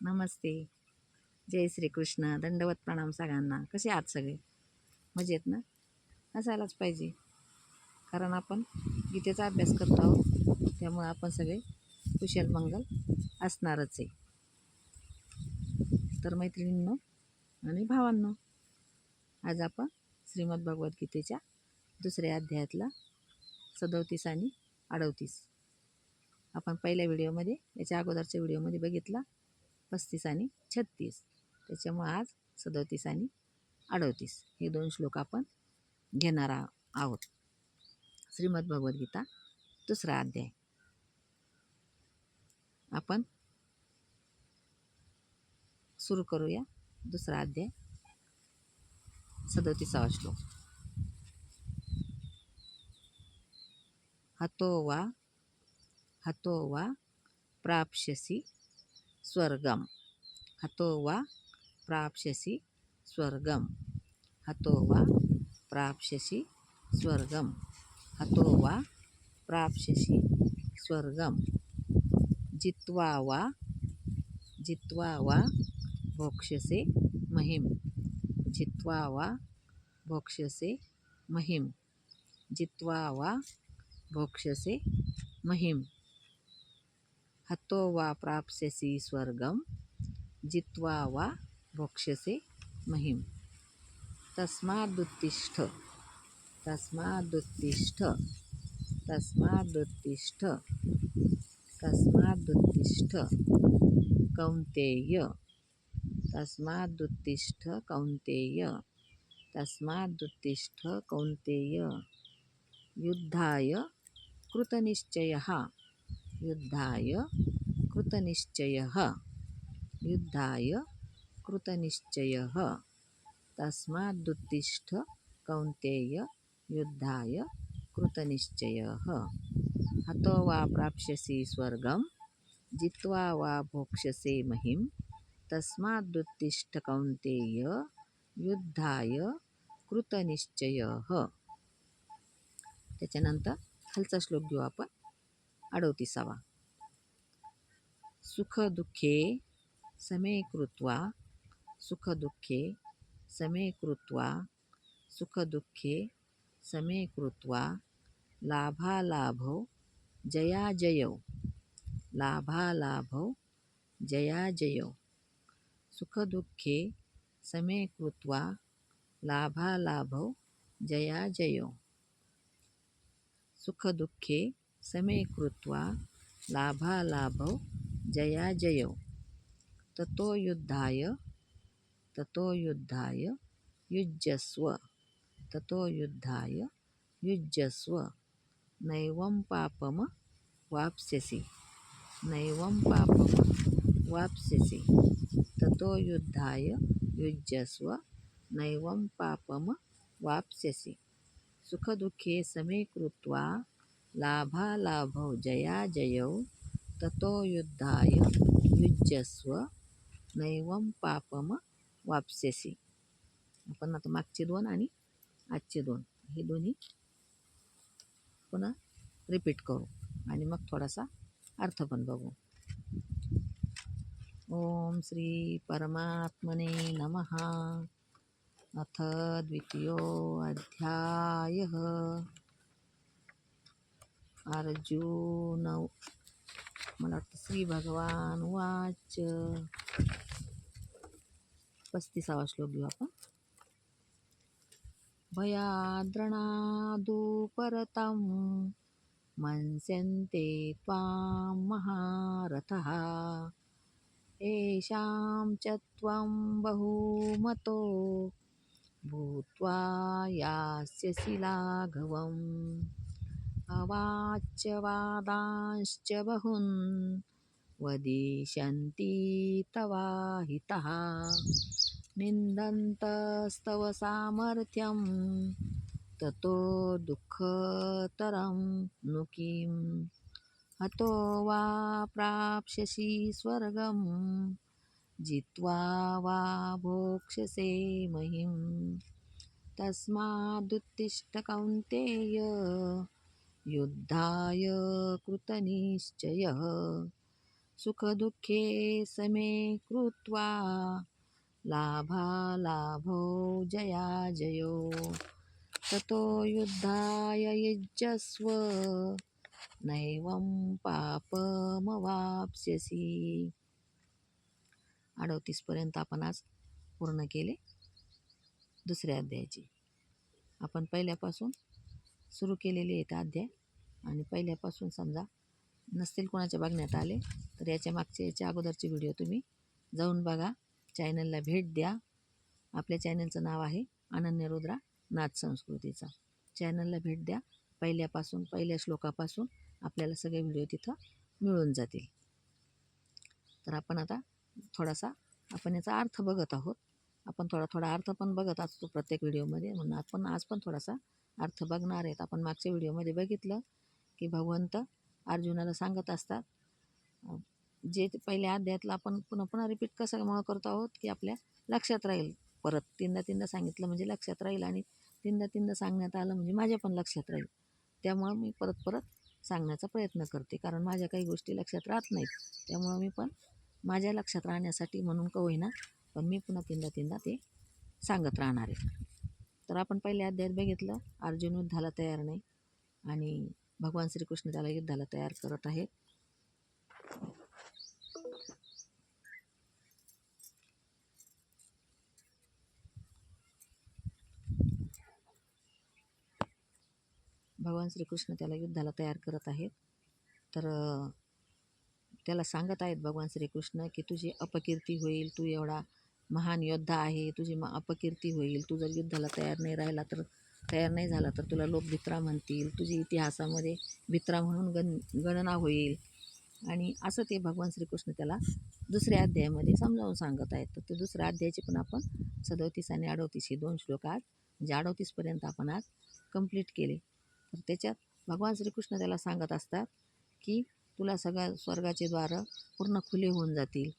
नमस्ते. जय श्रीकृष्ण. दंडवत प्रणाम सगळ्यांना. कसे आहात सगळे? मजेत ना? असायलाच पाहिजे. कारण आपण गीतेचा अभ्यास करत आहोत. त्यामुळे आपण सगळे कुशल मंगल असणारच आहे. तर मैत्रिणींनो आणि भावांनो, आज आपण श्रीमद भगवद्गीतेच्या दुसऱ्या अध्यायातला 37 आणि 38 आपण पहिल्या व्हिडिओमध्ये, याच्या अगोदरच्या व्हिडिओमध्ये बघितला 35 आणि 36. त्याच्यामुळे आज 37 आणि 38 हे 2 श्लोक आपण घेणार आहोत. श्रीमद भगवद्गीता दुसरा अध्याय. आपण सुरू करूया. दुसरा अध्याय 37वा श्लोक. हतो वा प्राप्स्यसि स्वर्गम. हतो वा प्राप्स्यसि स्वर्गम. हतो वा प्राप्स्यसि स्वर्गम. हतो वा प्राप्स्यसि स्वर्गम. जित्वा वा भोक्ष्यसे महिम. जित्वा वा भोक्ष्यसे महिम. जित्वा वा भोक्ष्यसे महिम. हतो वा प्राप्स्यसि स्वर्गम. जित्वा वा भोक्ष्यसे महिम. तस्मादुत्तिष्ठ. तस्मादुत्तिष्ठ. तस्मादुत्तिष्ठ. तस्मादुत्तिष्ठ कौन्तेय. तस्मादुत्तिष्ठ कौन्तेय. तस्मादुत्तिष्ठ कौन्तेय. युद्धाय कृतनिश्चयः. युद्धाय कृतनिश्चयः. युद्धाय कृतनिश्चयः. तस्मादुत्तिष्ठ कौन्तेय. युद्धाय कृतनिश्चयः. हतो वा प्राप्स्यसि स्वर्गम. जित्वा वा भोक्ष्यसे महिम. तस्मादुत्तिष्ठ कौन्तेय. युद्धाय कृतनिश्चयः. त्याच्यानंतर खालचा श्लोक घेऊ आपण 38वा. सुखदुःखे समे कृत्वा. सुखदुःखे समे कृत्वा. सुखदुःखे समे कृत्वा. लाभालाभौ जयाजयौ. लाभालाभौ जयाजयौ. सुखदुःखे समे कृत्वा. लाभालाभौ जयाजयौ. सुखदुःखे समे कृत्वा. लाभालाभौ जयाजयौ. ततो युद्धाय. ततो युद्धाय युज्यस्व. ततो युद्धाय युज्यस्व. नैवं पापम वाप्स्यसि. नैवं पापम वाप्स्यसि. ततो युद्धाय युज्यस्व. नैवं पापम वाप्स्यसि. सुखदुःखे समे कृत्वा. लाभालाभौ जयाजयौ. ततो युद्धाय युज्यस्व. नैवं पापम वाप्स्यसि. आपण आता मागचे 2 आणि आजचे 2 हे दोन्ही पुन्हा रिपीट करू आणि मग थोडासा अर्थ पण बघू. ओम श्री परमात्मने नमः. अथ द्वितीयोऽध्यायः. अर्जुन, मला वाटतं श्री भगवान वाच. 35वा श्लोक घेऊ आपण. भयाद्रणादुपरतं मन्स्यन्ते त्वां महारथः. येषां च त्वं बहुमतो भूत्वा यास्यसि लाघवम्. अवाच्य वादांश्च बहून् वदिष्यन्ति तवाहितः. निन्दन्तस्तव सामर्थ्यं ततो दुःखतरं नु किम्. हतो वा प्राप्स्यसि स्वर्गं. जित्वा वा भोक्ष्यसे महिम्. तस्मादुत्तिष्ठ कौन्तेय. युद्धाय कृतनिश्चयः. सुखदुःखे समे कृत्वा लाभालाभौ जयाजयो ततो युद्धाय युज्यस्व नैवं पापमवाप्स्यसि. 38पर्यंत आपण आज पूर्ण केले दुसऱ्या अध्यायाची. आपण पहिल्यापासून सुरू केलेले आहेत अध्याय, आणि पहिल्यापासून समजा नसतील कोणाच्या बघण्यात आले तर याच्या अगोदरचे व्हिडिओ तुम्ही जाऊन बघा, चॅनलला भेट द्या. आपल्या चॅनलचं नाव आहे अनन्य रुद्रा नाथ संस्कृतीचा. चॅनलला भेट द्या. पहिल्या श्लोकापासून आपल्याला सगळे व्हिडिओ तिथं मिळून जातील. तर आपण आता आपण याचा अर्थ बघत आहोत. आपण थोडा अर्थ पण बघत असतो प्रत्येक व्हिडिओमध्ये, म्हणून आपण आज पण थोडासा अर्थ बघणार आहेत. आपण मागच्या व्हिडिओमध्ये बघितलं की भगवंत अर्जुनाला सांगत असतात, जे पहिल्या अध्यायातलं आपण पुन्हा रिपीट कशामुळं करतो आहोत की आपल्या लक्षात राहील. परत तीनदा सांगितलं म्हणजे लक्षात राहील, आणि तीनदा सांगण्यात आलं म्हणजे माझ्या पण लक्षात राहील. त्यामुळं मी परत सांगण्याचा प्रयत्न करते, कारण माझ्या काही गोष्टी लक्षात राहत नाहीत. त्यामुळं मी पण माझ्या लक्षात राहण्यासाठी म्हणून का होईना, पण मी पुन्हा तीनदा ते सांगत राहणार आहे. तर आपण पहिल्या अध्यायात बघितलं, अर्जुन युद्धाला तयार नाही आणि भगवान श्रीकृष्ण त्याला युद्धाला तयार करत आहेत. भगवान श्रीकृष्ण त्याला युद्धाला तयार करत आहेत. तर त्याला सांगत आहेत भगवान श्रीकृष्ण की तुझी अपकीर्ती होईल, तू एवढा महान योद्धा आहे, तुझी अपकीर्ती होईल, तू जर युद्धाला तयार नाही झाला तर तुला लोक भित्रा म्हणतील, तुझी इतिहासामध्ये भित्रा म्हणून गणना होईल. आणि असं ते भगवान श्रीकृष्ण त्याला दुसऱ्या अध्यायामध्ये समजावून सांगत आहेत. तर ते दुसऱ्या अध्यायाचे पण आपण 37 आणि 38 हे 2 श्लोक आज म्हणजे 38पर्यंत आपण आज कंप्लीट केले. तर त्याच्यात भगवान श्रीकृष्ण त्याला सांगत असतात की तुला स्वर्गाचे द्वार पूर्ण खुले होऊन जातील.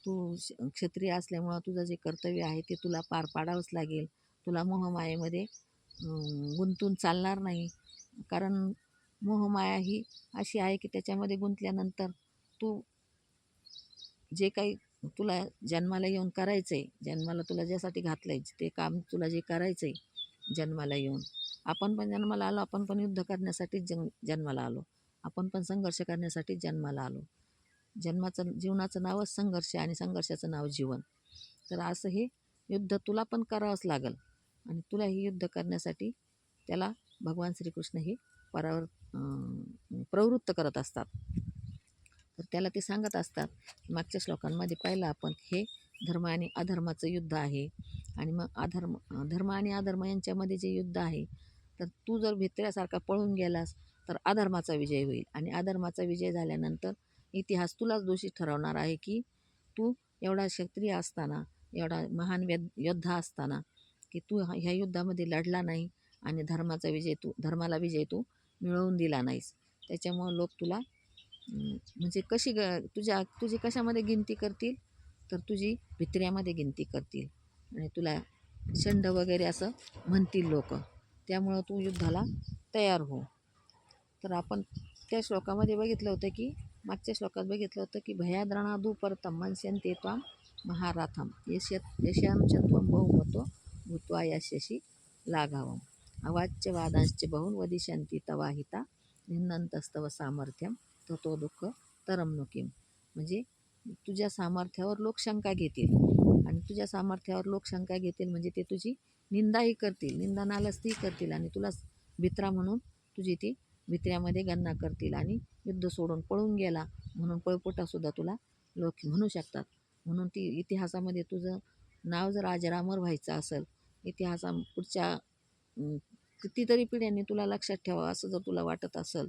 तू क्षत्रिय असल्यामुळं तुझं जे कर्तव्य आहे ते तुला पार पाडावंच लागेल. तुला मोहमायेमध्ये गुंतून चालणार नाही, कारण मोहमाया ही अशी आहे की त्याच्यामध्ये गुंतल्यानंतर तू जे काही तुला जन्माला येऊन करायचं आहे, जन्माला तुला ज्यासाठी घातलं आहे, ते काम तुला जे करायचं आहे जन्माला येऊन, आपण पण जन्माला आलो, आपण पण युद्ध करण्यासाठीच जन्माला आलो, आपण पण संघर्ष करण्यासाठीच जन्माला आलो. जीवनाचं नावच संघर्ष आणि संघर्षाचं नाव जीवन. तर असं हे युद्ध तुला पण करावंच लागेल, आणि तुला हे युद्ध करण्यासाठी त्याला भगवान श्रीकृष्ण हे प्रवृत्त करत असतात. तर त्याला ते सांगत असतात. मागच्या श्लोकांमध्ये पाहिलं आपण, हे धर्म आणि अधर्माचं युद्ध आहे, आणि मग धर्म आणि अधर्म यांच्यामध्ये जे युद्ध आहे, तर तू जर भित्र्यासारखा पळून गेलास तर अधर्माचा विजय होईल, आणि अधर्माचा विजय झाल्यानंतर इतिहास तुलाच दोषी ठरवणार आहे की तू एवढा क्षत्रिय असताना, एवढा महान योद्धा असताना की तू ह्या युद्धामध्ये लढला नाही आणि धर्माला विजय तू मिळवून दिला नाहीस. त्याच्यामुळं लोक तुला म्हणजे तुझी कशामध्ये गिनती करतील, तर तुझी भित्र्यामध्ये गिनती करतील आणि तुला शंड वगैरे असं म्हणतील लोक. त्यामुळं तू युद्धाला तयार हो. तर आपण त्या श्लोकामध्ये बघितलं होतं की मागच्या श्लोकात बघितलं होतं की भयाद्रणादू परतम मनस्यन्ते त्वां महाराथम यशांच त्वं बहुमतो भूत्वा यशसि लाघवम अवाच्यवादांश्च बहुन वदिष्यन्ति तवाहिता निन्नन्तस्तव सामर्थ्यम ततो दुःख तरम नु किम. म्हणजे तुझ्या सामर्थ्यावर लोक शंका घेतील, आणि तुझ्या सामर्थ्यावर लोक शंका घेतील म्हणजे ते तुझी निंदाही करतील, निंदा नालस्ती करतील, आणि तुला भित्रा म्हणून तुझी ती भित्र्यामध्ये गणना करतील, आणि युद्ध सोडून पळून गेला म्हणून पळपुटासुद्धा तुला लोक म्हणू शकतात. म्हणून ती इतिहासामध्ये तुझं नाव जर अजरामर व्हायचं असेल, पुढच्या कितीतरी पिढ्यांनी तुला लक्षात ठेवावं असं जर तुला वाटत असेल,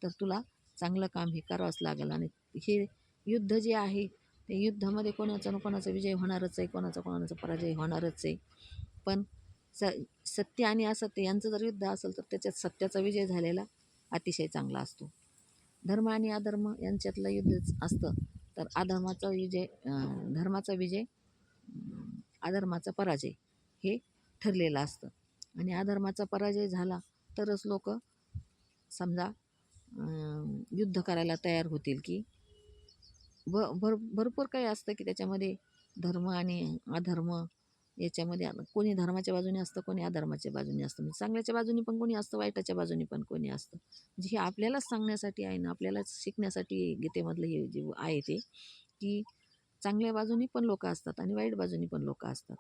तर तुला चांगलं काम हे करावंच लागेल. आणि हे युद्ध जे आहे ते युद्धामध्ये कोणाचा ना कोणाचा विजय होणारच आहे, कोणाचा पराजय होणारच आहे. पण सत्य आणि असत्य यांचं जर युद्ध असेल तर त्याच्यात सत्याचा विजय झालेला अतिशय चांगला असतो. धर्म आणि अधर्म यांच्यातलं युद्धच असतं, तर धर्माचा विजय अधर्माचा पराजय हे ठरलेलं असतं. आणि अधर्माचा पराजय झाला तरच लोक समजा युद्ध करायला तयार होतील की भरपूर काही असतं की त्याच्यामध्ये धर्म आणि अधर्म याच्यामध्ये कोणी धर्माच्या बाजूने असतं, कोणी अधर्माच्या बाजूने असतं. म्हणजे चांगल्याच्या बाजूने पण कोणी असतं, वाईटाच्या बाजूने पण कोणी असतं. म्हणजे हे आपल्यालाच सांगण्यासाठी आहे ना, आपल्यालाच शिकण्यासाठी गीतेमधलं हे जे आहे ते, की चांगल्या बाजूनी पण लोकं असतात आणि वाईट बाजूनी पण लोकं असतात.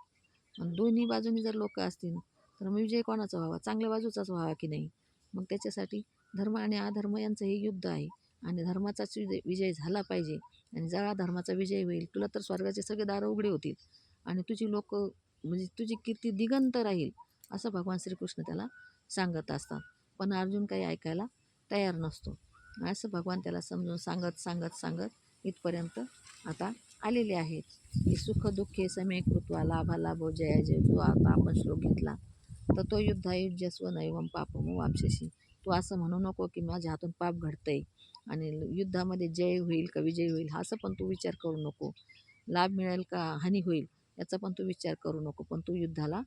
आणि दोन्ही बाजूनी जर लोकं असतील तर मग विजय कोणाचा व्हावा? चांगल्या बाजूचाच व्हावा की नाही? मग त्याच्यासाठी धर्म आणि अधर्म यांचं हे युद्ध आहे आणि धर्माचाच विजय झाला पाहिजे. आणि जेव्हा धर्माचा विजय होईल तुला तर स्वर्गाचे सगळे दारं उघडे होतील आणि तुझी लोकं म्हणजे तुझी कीर्ती दिगंत राहील, असं भगवान श्रीकृष्ण त्याला सांगत असतात. पण अर्जुन काही ऐकायला तयार नसतो. असं भगवान त्याला समजून सांगत सांगत सांगत इथपर्यंत आता आलेले आहेत. की सुख दुःखे समे कृत्वा लाभा लाभो जया जय, जो आता आपण श्लोक घेतला तर तो युद्धायुज्यस्व नैवम पापमो वापशेशी. तू असं म्हणू नको की माझ्या हातून पाप घडतंय आणि युद्धामध्ये जय होईल का विजय होईल हा असं पण तू विचार करू नको. लाभ मिळेल का हानी होईल याचा पण तू विचार करू नको. पण तू युद्धाला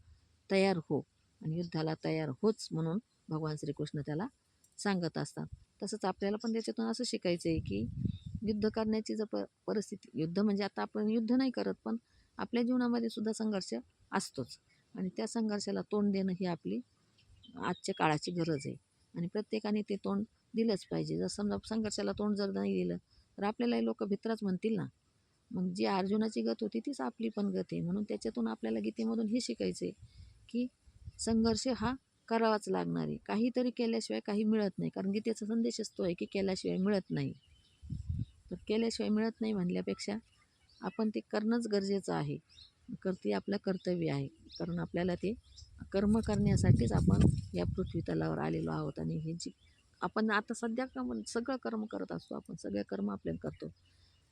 तयार हो आणि युद्धाला तयार होच म्हणून भगवान श्रीकृष्ण त्याला सांगत असतात. तसंच आपल्याला पण त्याच्यातून असं शिकायचं आहे की युद्ध करण्याची जर परिस्थिती, युद्ध म्हणजे आता आपण युद्ध नाही करत पण आपल्या जीवनामध्ये सुद्धा संघर्ष असतोच आणि त्या संघर्षाला तोंड देणं ही आपली आजच्या काळाची गरज आहे आणि प्रत्येकाने ते तोंड दिलंच पाहिजे. जर समजा संघर्षाला तोंड जर नाही दिलं तर आपल्यालाही लोक भित्राच म्हणतील ना. मग जी अर्जुनाची गत होती तीच आपली पण गत आहे. म्हणून त्याच्यातून आपल्याला गीतेमधून हे शिकायचं आहे की संघर्ष हा करावाच लागणार आहे. काहीतरी केल्याशिवाय काही मिळत नाही. कारण गीतेचा संदेशच तो आहे की केल्याशिवाय मिळत नाही. तर केल्याशिवाय मिळत नाही म्हणल्यापेक्षा आपण ते करणंच गरजेचं आहे. ते आपलं कर्तव्य आहे. कारण आपल्याला ते कर्म करण्यासाठीच आपण या पृथ्वी तलावर आलेलो आहोत आणि हे जी आपण आता सध्या सगळं कर्म करत असतो. आपण सगळे कर्म आपल्याला करतो.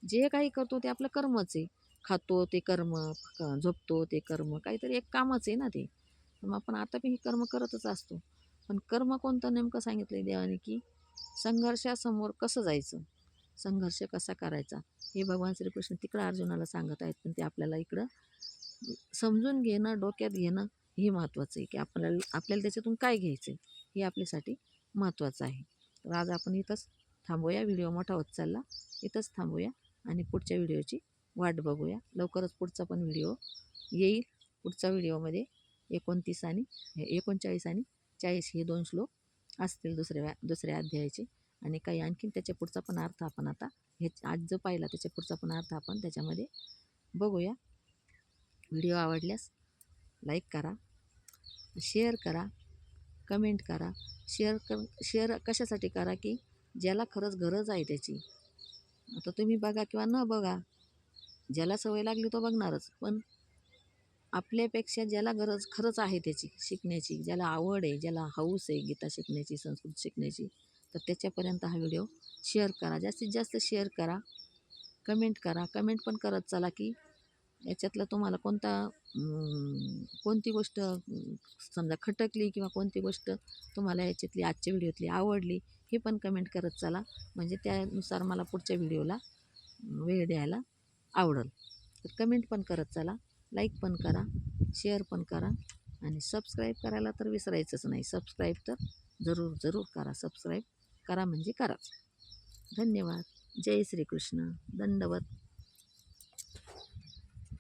जे काही करतो ते आपलं कर्मच आहे. खातो ते कर्म, झोपतो ते कर्म, काहीतरी एक कामच आहे ना ते. मग आपण आता बी हे कर्म करतच असतो. पण कर्म कोणतं नेमकं सांगितलं आहे देवाने की संघर्षासमोर कसं जायचं, संघर्ष कसा करायचा हे भगवान श्रीकृष्ण तिकडं अर्जुनाला सांगत आहेत. पण ते आपल्याला इकडं समजून घेणं, डोक्यात घेणं हे महत्त्वाचं आहे की आपल्याला त्याच्यातून काय घ्यायचं आहे हे आपल्यासाठी महत्त्वाचं आहे. तर आज आपण इथंच थांबूया. व्हिडिओ मोठा होत चालला, इथंच थांबूया आणि पुढच्या व्हिडिओची वाट बघूया. लवकरच पुढचा पण व्हिडिओ येईल. पुढच्या व्हिडिओमध्ये 29 आणि 39 आणि 40 हे 2 श्लोक असतील दुसऱ्या अध्यायाचे आणि काही आणखीन त्याच्या पुढचा पण अर्थ आपण आता हे आज जो पाहिला त्याच्या पुढचा पण अर्थ आपण त्याच्यामध्ये बघूया. व्हिडिओ आवडल्यास लाईक करा, शेअर करा, कमेंट करा. शेअर कशासाठी करा की ज्याला खरंच गरज आहे त्याची. आता तुम्ही बघा किंवा न बघा, ज्याला सवय लागली तो बघणारच. पण आपल्यापेक्षा ज्याला गरज खरंच आहे त्याची शिकण्याची, ज्याला आवड आहे, ज्याला हौस आहे गीता शिकण्याची, संस्कृत शिकण्याची, तर त्याच्यापर्यंत हा व्हिडिओ शेअर करा. जास्तीत जास्त शेअर करा, कमेंट करा. कमेंट पण करत चला की याच्यातलं तुम्हाला कोणती गोष्ट समजा खटकली किंवा कोणती गोष्ट तुम्हाला याच्यातली आजच्या व्हिडिओतली आवडली हे पण कमेंट करत चला. म्हणजे त्यानुसार मला पुढच्या व्हिडिओला वेळ द्यायला आवडेल. तर कमेंट पण करत चला, लाईक पण करा, शेअर पण करा आणि सबस्क्राईब करायला तर विसरायचंच नाही. सबस्क्राईब तर जरूर करा. सबस्क्राईब करा म्हणजे कराच. धन्यवाद. जय श्रीकृष्ण. दंडवत